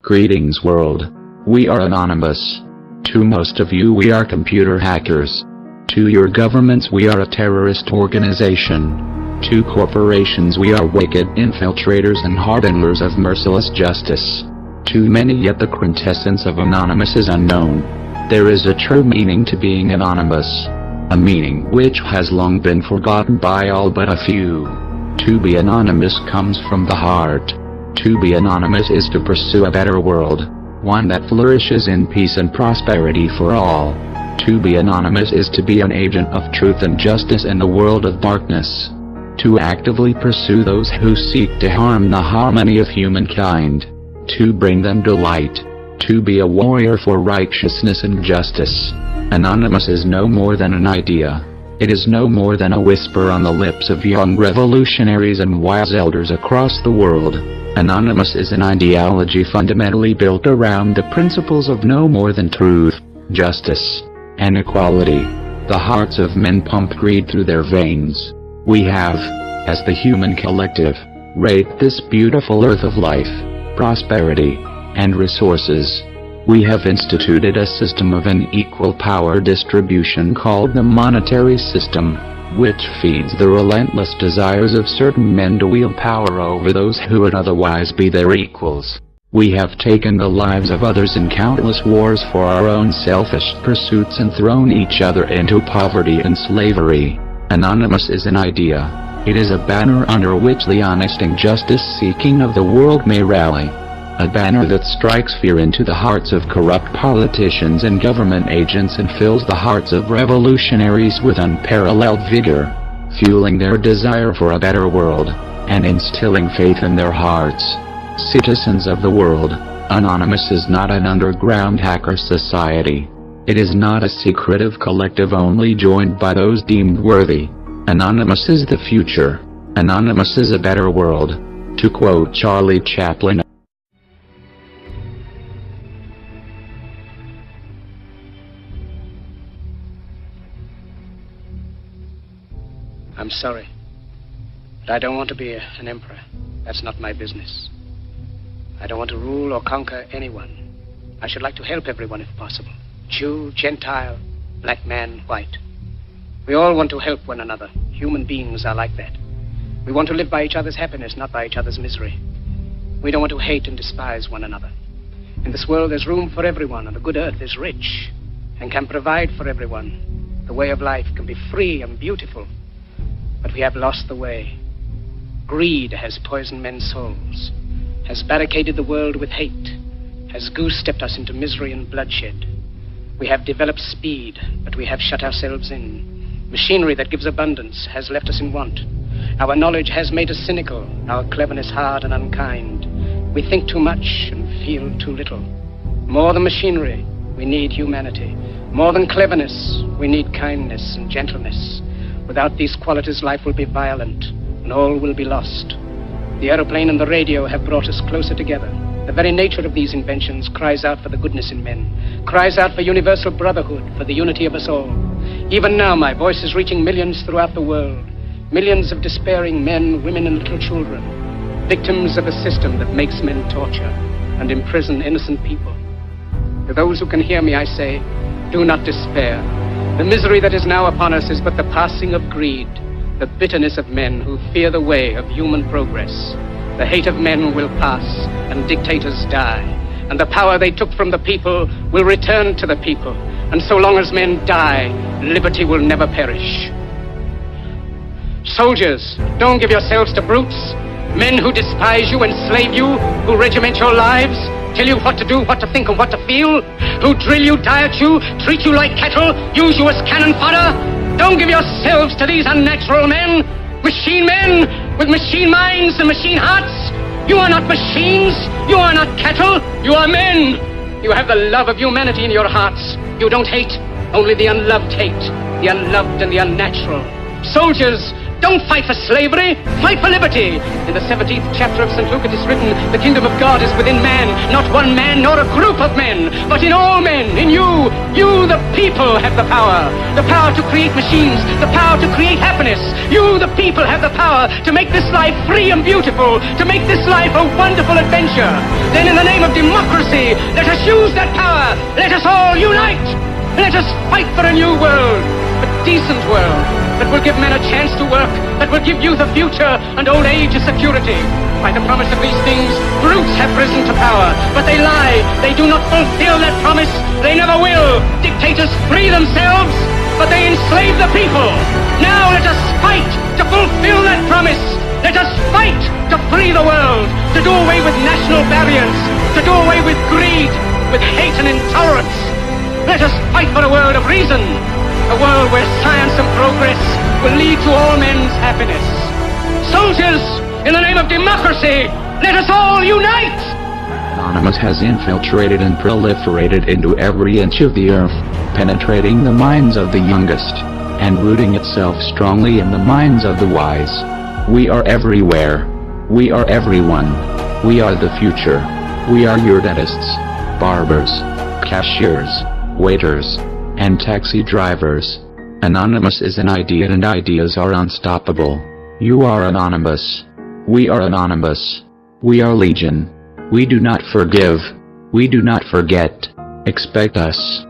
Greetings world. We are anonymous. To most of you we are computer hackers. To your governments we are a terrorist organization. To corporations we are wicked infiltrators and harbingers of merciless justice. To many yet the quintessence of anonymous is unknown. There is a true meaning to being anonymous. A meaning which has long been forgotten by all but a few. To be anonymous comes from the heart. To be anonymous is to pursue a better world, one that flourishes in peace and prosperity for all. To be anonymous is to be an agent of truth and justice in the world of darkness. To actively pursue those who seek to harm the harmony of humankind. To bring them to light. To be a warrior for righteousness and justice. Anonymous is no more than an idea. It is no more than a whisper on the lips of young revolutionaries and wise elders across the world. Anonymous is an ideology fundamentally built around the principles of no more than truth, justice, and equality. The hearts of men pump greed through their veins. We have, as the human collective, raped this beautiful earth of life, prosperity, and resources. We have instituted a system of unequal power distribution called the monetary system, which feeds the relentless desires of certain men to wield power over those who would otherwise be their equals. We have taken the lives of others in countless wars for our own selfish pursuits and thrown each other into poverty and slavery. Anonymous is an idea. It is a banner under which the honest and justice-seeking of the world may rally. A banner that strikes fear into the hearts of corrupt politicians and government agents and fills the hearts of revolutionaries with unparalleled vigor, fueling their desire for a better world, and instilling faith in their hearts. Citizens of the world, Anonymous is not an underground hacker society. It is not a secretive collective only joined by those deemed worthy. Anonymous is the future. Anonymous is a better world. To quote Charlie Chaplin, I'm sorry, but I don't want to be an emperor. That's not my business. I don't want to rule or conquer anyone. I should like to help everyone if possible. Jew, Gentile, black man, white. We all want to help one another. Human beings are like that. We want to live by each other's happiness, not by each other's misery. We don't want to hate and despise one another. In this world there's room for everyone, and the good earth is rich and can provide for everyone. The way of life can be free and beautiful. But we have lost the way. Greed has poisoned men's souls, has barricaded the world with hate, has goose-stepped us into misery and bloodshed. We have developed speed, but we have shut ourselves in. Machinery that gives abundance has left us in want. Our knowledge has made us cynical, our cleverness hard and unkind. We think too much and feel too little. More than machinery, we need humanity. More than cleverness, we need kindness and gentleness. Without these qualities, life will be violent, and all will be lost. The aeroplane and the radio have brought us closer together. The very nature of these inventions cries out for the goodness in men, cries out for universal brotherhood, for the unity of us all. Even now, my voice is reaching millions throughout the world, millions of despairing men, women, and little children, victims of a system that makes men torture and imprison innocent people. To those who can hear me, I say, do not despair. The misery that is now upon us is but the passing of greed, the bitterness of men who fear the way of human progress. The hate of men will pass, and dictators die, and the power they took from the people will return to the people. And so long as men die, liberty will never perish. Soldiers, don't give yourselves to brutes, men who despise you, enslave you, who regiment your lives, tell you what to do, what to think, and what to feel, who drill you, diet you, treat you like cattle, use you as cannon fodder. Don't give yourselves to these unnatural men, machine men with machine minds and machine hearts. You are not machines, you are not cattle, you are men. You have the love of humanity in your hearts. You don't hate, only the unloved hate, the unloved and the unnatural. Soldiers, don't fight for slavery, fight for liberty. In the 17th chapter of St. Luke it is written, the kingdom of God is within man, not one man nor a group of men, but in all men, in you. You, the people, have the power to create machines, the power to create happiness. You, the people, have the power to make this life free and beautiful, to make this life a wonderful adventure. Then in the name of democracy, let us use that power. Let us all unite. Let us fight for a new world, a decent world, that will give men a chance to work, that will give youth a future and old age a security. By the promise of these things, brutes have risen to power, but they lie. They do not fulfill that promise. They never will. Dictators free themselves, but they enslave the people. Now let us fight to fulfill that promise. Let us fight to free the world, to do away with national barriers, to do away with greed, with hate and intolerance. Let us fight for a world of reason, a world where science and progress will lead to all men's happiness. Soldiers, in the name of democracy, let us all unite! Anonymous has infiltrated and proliferated into every inch of the earth, penetrating the minds of the youngest, and rooting itself strongly in the minds of the wise. We are everywhere. We are everyone. We are the future. We are your dentists, barbers, cashiers, waiters, and taxi drivers. Anonymous is an idea, and ideas are unstoppable. You are anonymous. We are anonymous. We are legion. We do not forgive. We do not forget. Expect us.